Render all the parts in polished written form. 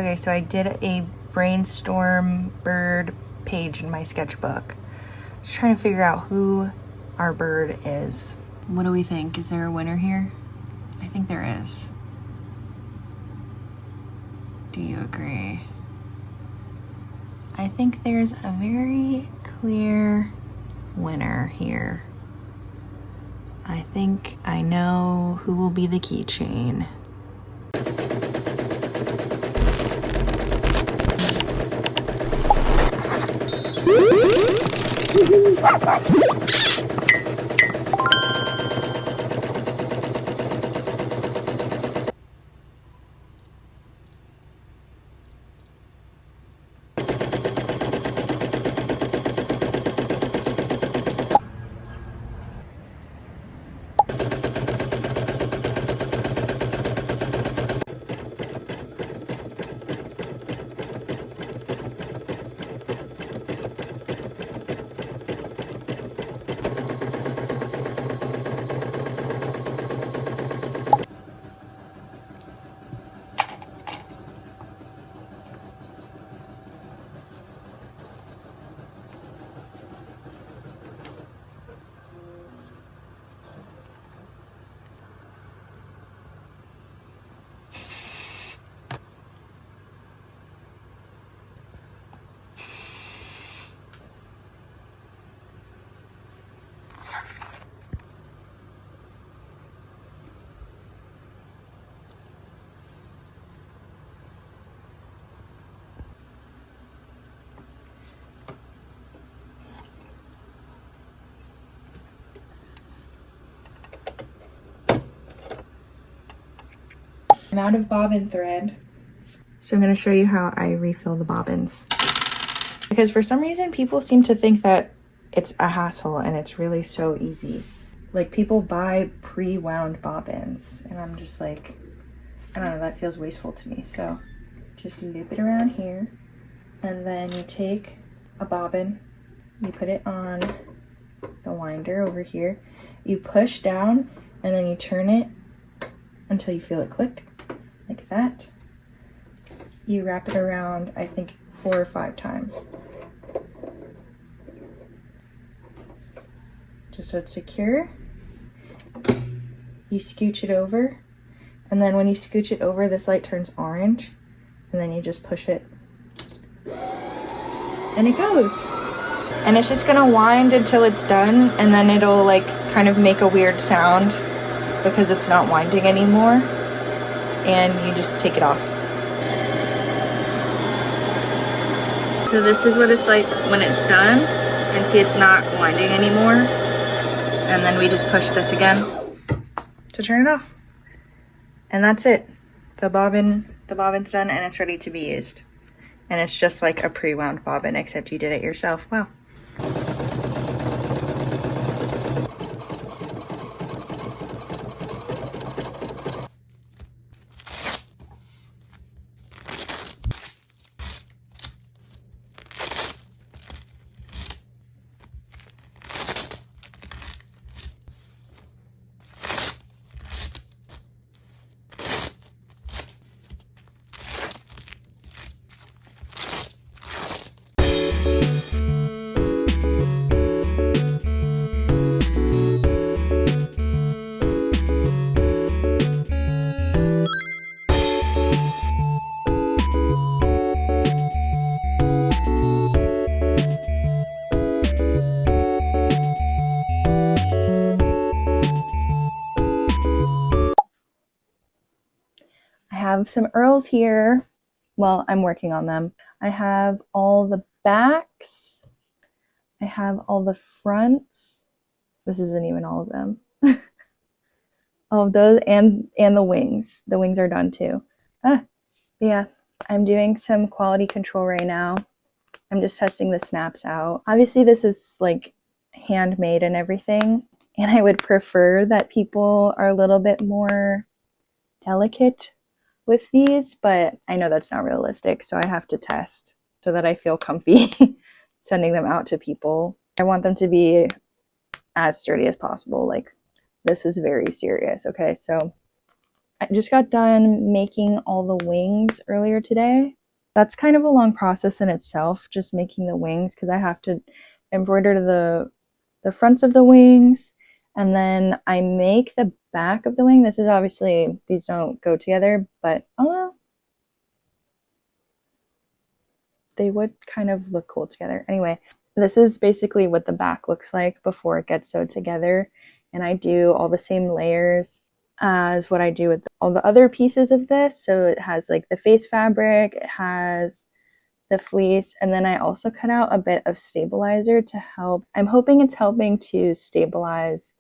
Okay, so I did a brainstorm bird page in my sketchbook. Just trying to figure out who our bird is. What do we think? Is there a winner here? I think there is. Do you agree? I think there's a very clear winner here. I think I know who will be the keychain. I'm out of bobbin thread. So I'm going to show you how I refill the bobbins. Because for some reason, people seem to think that it's a hassle and it's really so easy. Like, people buy pre-wound bobbins and I'm just like, I don't know, that feels wasteful to me. So just loop it around here and then you take a bobbin, you put it on the winder over here, you push down and then you turn it until you feel it click. Like that. You wrap it around, I think 4 or 5 times. Just so it's secure. You scooch it over, and then when you scooch it over, this light turns orange, and then you just push it. And it goes. And it's just gonna wind until it's done, and then it'll like kind of make a weird sound because it's not winding anymore. And you just take it off. So this is what it's like when it's done. And see, it's not winding anymore. And then we just push this again to turn it off. And that's it. The bobbin's done and it's ready to be used. And it's just like a pre-wound bobbin, except you did it yourself. Wow. Have some earls here. Well, I'm working on them. I have all the backs. I have all the fronts. This isn't even all of them. All of those and the wings. The wings are done too. Yeah, I'm doing some quality control right now. I'm just testing the snaps out. Obviously, this is like handmade and everything, and I would prefer that people are a little bit more delicate with these, but I know that's not realistic, so I have to test so that I feel comfy sending them out to people. I want them to be as sturdy as possible. Like, this is very serious. Okay, so I just got done making all the wings earlier today. That's kind of a long process in itself, just making the wings, because I have to embroider the fronts of the wings, and then I make the back of the wing. This is obviously, these don't go together, but oh well, they would kind of look cool together. Anyway, this is basically what the back looks like before it gets sewed together, and I do all the same layers as what I do with all the other pieces of this. So it has like the face fabric, it has the fleece, and then I also cut out a bit of stabilizer to help. I'm hoping it's helping to stabilize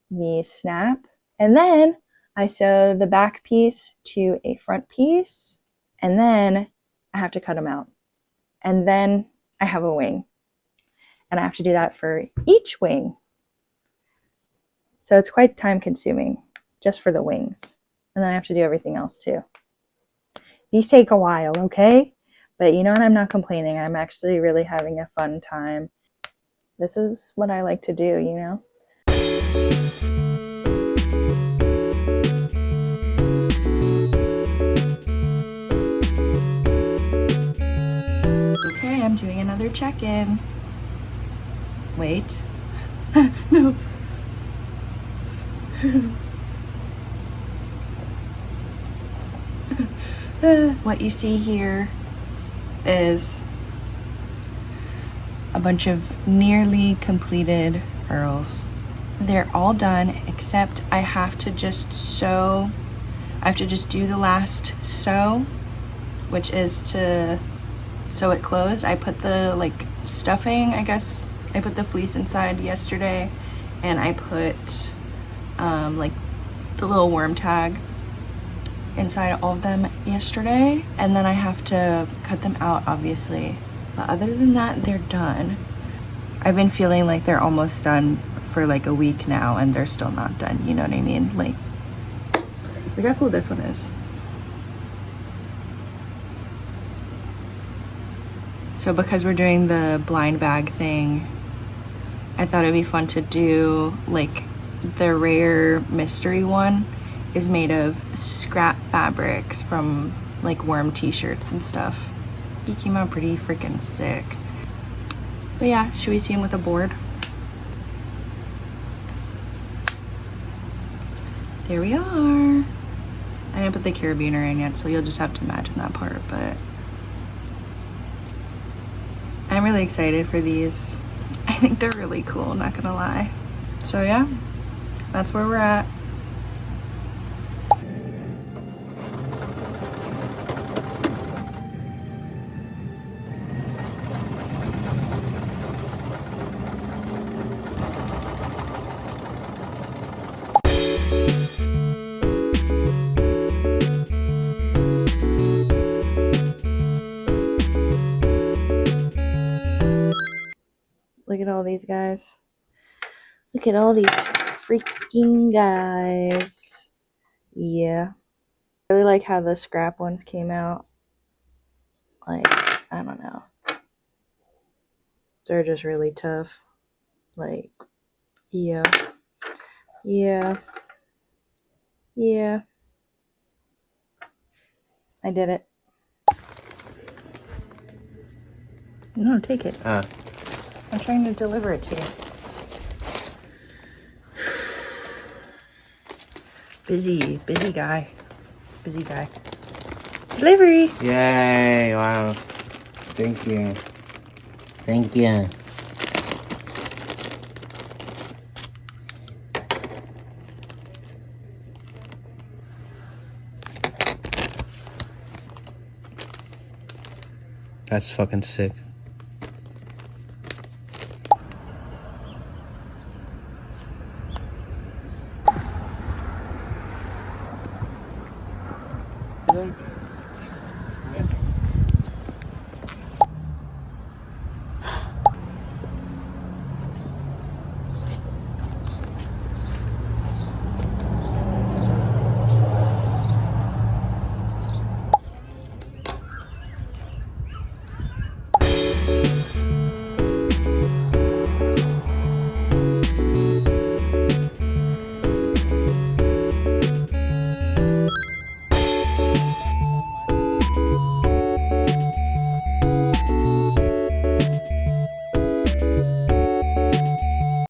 the snap. And then I sew the back piece to a front piece, and then I have to cut them out. And then I have a wing. And I have to do that for each wing. So it's quite time consuming just for the wings. And then I have to do everything else too. These take a while, okay? But you know what? I'm not complaining. I'm actually really having a fun time. This is what I like to do, you know? Okay, I'm doing another check-in. Wait. No. What you see here is a bunch of nearly completed earls. They're all done, except I have to just sew. I have to just do the last sew, which is to sew it closed. I put the like stuffing, I guess, I put the fleece inside yesterday, and I put like the little worm tag inside all of them yesterday, and then I have to cut them out, obviously. But other than that, they're done. I've been feeling like they're almost done for like a week now, and they're still not done, you know what I mean? Like, look how cool this one is. So because we're doing the blind bag thing, I thought it'd be fun to do like the rare mystery one is made of scrap fabrics from like worm t-shirts and stuff. He came out pretty freaking sick. But yeah, should we see him with a board? There we are. I didn't put the carabiner in yet, so you'll just have to imagine that part, but I'm really excited for these. I think they're really cool, not gonna lie. So yeah, that's where we're at. Look at all these guys. Look at all these freaking guys. Yeah. I really like how the scrap ones came out. Like, I don't know. They're just really tough. Like, yeah. Yeah. Yeah. I did it. No, take it. I'm trying to deliver it to you. Busy guy. Busy guy. Delivery! Yay, wow. Thank you. Thank you. That's fucking sick.